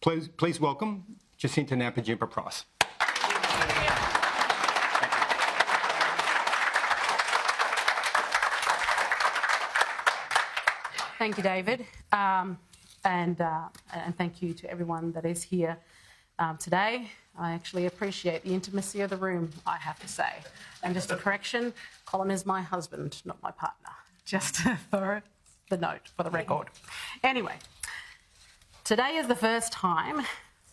Please welcome Jacinta Price. Thank you, David, and thank you to everyone that is here today. I actually appreciate the intimacy of the room, I have to say. And just a correction, Colin is my husband, not my partner, just for the note, for the record. Anyway, today is the first time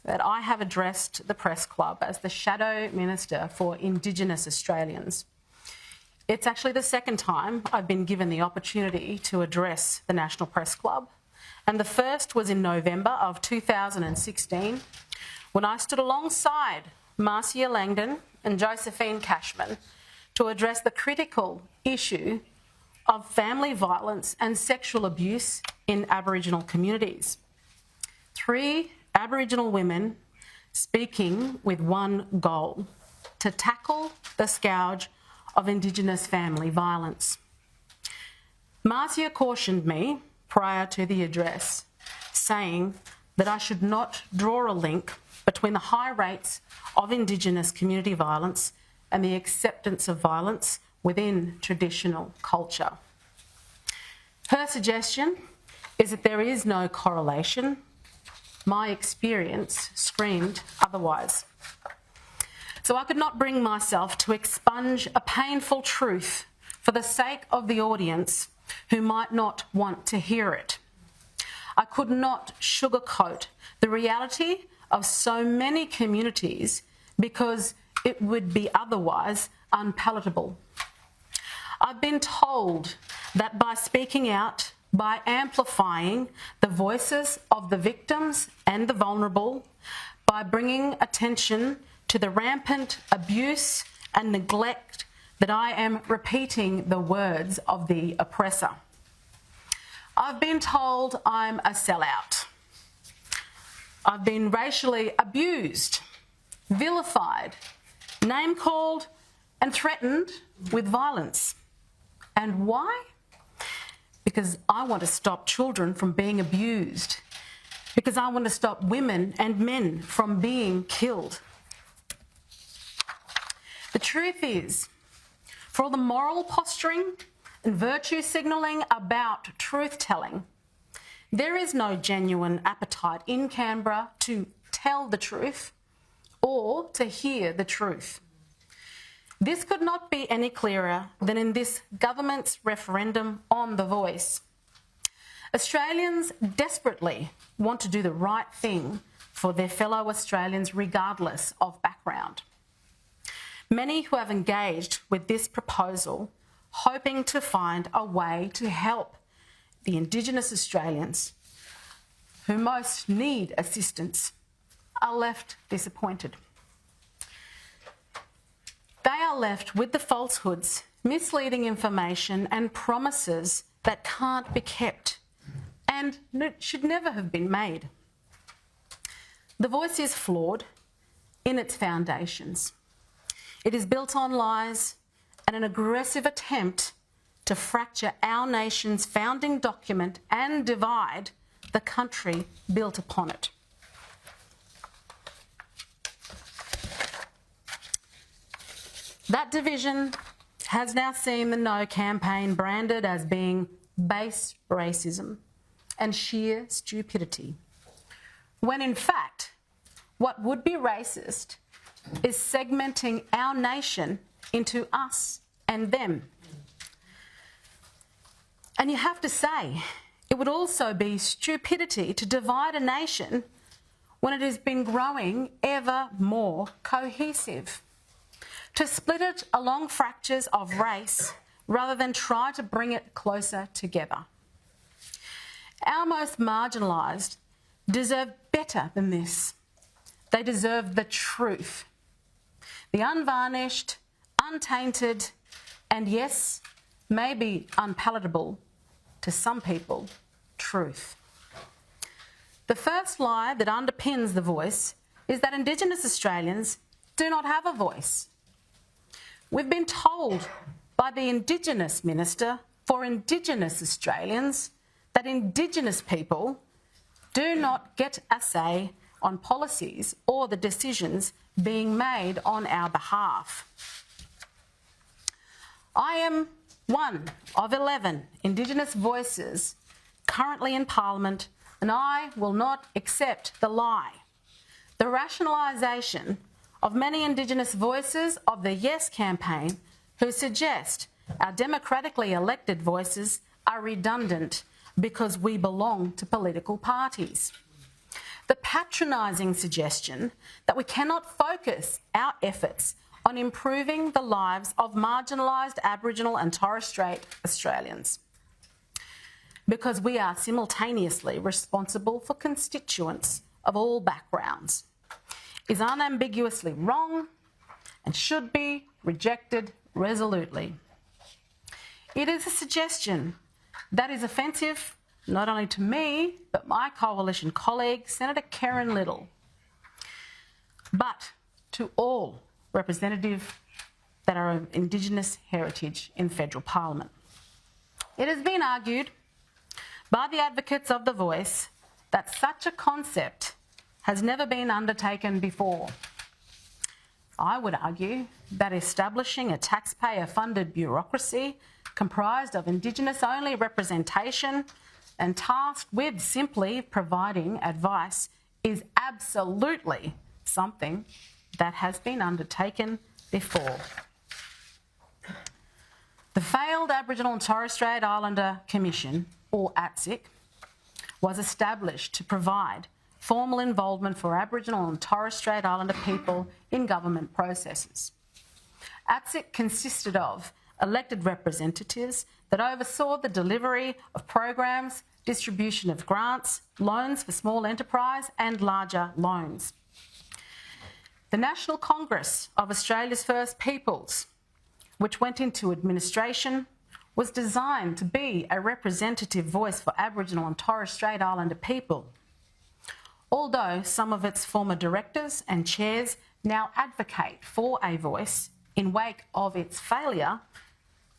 that I have addressed the Press Club as the Shadow Minister for Indigenous Australians. It's actually the second time I've been given the opportunity to address the National Press Club, and the first was in November of 2016 when I stood alongside Marcia Langdon and Josephine Cashman to address the critical issue of family violence and sexual abuse in Aboriginal communities. 3 Aboriginal women speaking with one goal: to tackle the scourge of Indigenous family violence. Marcia cautioned me prior to the address, saying that I should not draw a link between the high rates of Indigenous community violence and the acceptance of violence within traditional culture. Her suggestion is that there is no correlation. My experience screamed otherwise. So I could not bring myself to expunge a painful truth for the sake of the audience who might not want to hear it. I could not sugarcoat the reality of so many communities because it would be otherwise unpalatable. I've been told that by speaking out, by amplifying the voices of the victims and the vulnerable, by bringing attention to the rampant abuse and neglect, that I am repeating the words of the oppressor. I've been told I'm a sellout. I've been racially abused, vilified, name-called and threatened with violence. And why? Because I want to stop children from being abused, because I want to stop women and men from being killed. The truth is, for all the moral posturing and virtue signalling about truth-telling, there is no genuine appetite in Canberra to tell the truth or to hear the truth. This could not be any clearer than in this government's referendum on the voice. Australians desperately want to do the right thing for their fellow Australians regardless of background. Many who have engaged with this proposal hoping to find a way to help the Indigenous Australians who most need assistance are left disappointed. They are left with the falsehoods, misleading information and promises that can't be kept and should never have been made. The voice is flawed in its foundations. It is built on lies and an aggressive attempt to fracture our nation's founding document and divide the country built upon it. That division has now seen the No campaign branded as being base racism and sheer stupidity, when in fact, what would be racist is segmenting our nation into us and them. And you have to say, it would also be stupidity to divide a nation when it has been growing ever more cohesive. To split it along fractures of race rather than try to bring it closer together. Our most marginalised deserve better than this. They deserve the truth. The unvarnished, untainted, and yes, maybe unpalatable to some people, truth. The first lie that underpins the voice is that Indigenous Australians do not have a voice. We've been told by the Indigenous Minister for Indigenous Australians that Indigenous people do not get a say on policies or the decisions being made on our behalf. I am one of 11 Indigenous voices currently in Parliament, and I will not accept the lie, the rationalisation of many Indigenous voices of the Yes campaign who suggest our democratically elected voices are redundant because we belong to political parties. The patronising suggestion that we cannot focus our efforts on improving the lives of marginalised Aboriginal and Torres Strait Australians because we are simultaneously responsible for constituents of all backgrounds is unambiguously wrong and should be rejected resolutely. It is a suggestion that is offensive not only to me, but my coalition colleague, Senator Karen Little, but to all representatives that are of Indigenous heritage in federal Parliament. It has been argued by the advocates of the voice that such a concept has never been undertaken before. I would argue that establishing a taxpayer-funded bureaucracy comprised of Indigenous-only representation and tasked with simply providing advice is absolutely something that has been undertaken before. The failed Aboriginal and Torres Strait Islander Commission, or ATSIC, was established to provide formal involvement for Aboriginal and Torres Strait Islander people in government processes. ATSIC consisted of elected representatives that oversaw the delivery of programs, distribution of grants, loans for small enterprise and larger loans. The National Congress of Australia's First Peoples, which went into administration, was designed to be a representative voice for Aboriginal and Torres Strait Islander people. Although some of its former directors and chairs now advocate for a voice in wake of its failure,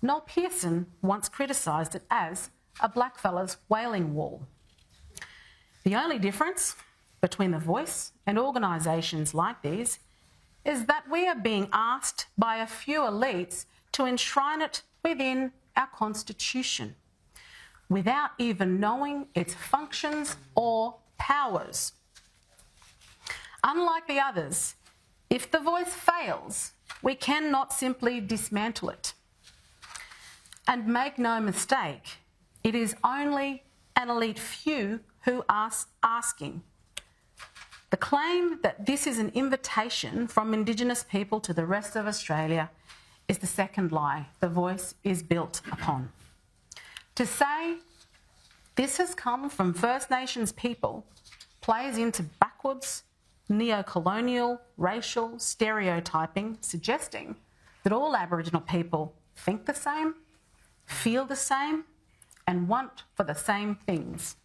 Noel Pearson once criticised it as a blackfellas wailing wall. The only difference between the voice and organisations like these is that we are being asked by a few elites to enshrine it within our constitution without even knowing its functions or powers. Unlike the others, if the voice fails, we cannot simply dismantle it. And make no mistake, it is only an elite few who are asking. The claim that this is an invitation from Indigenous people to the rest of Australia is the second lie the voice is built upon. To say this has come from First Nations people plays into backwards, neo-colonial, racial stereotyping, suggesting that all Aboriginal people think the same, feel the same, and want for the same things.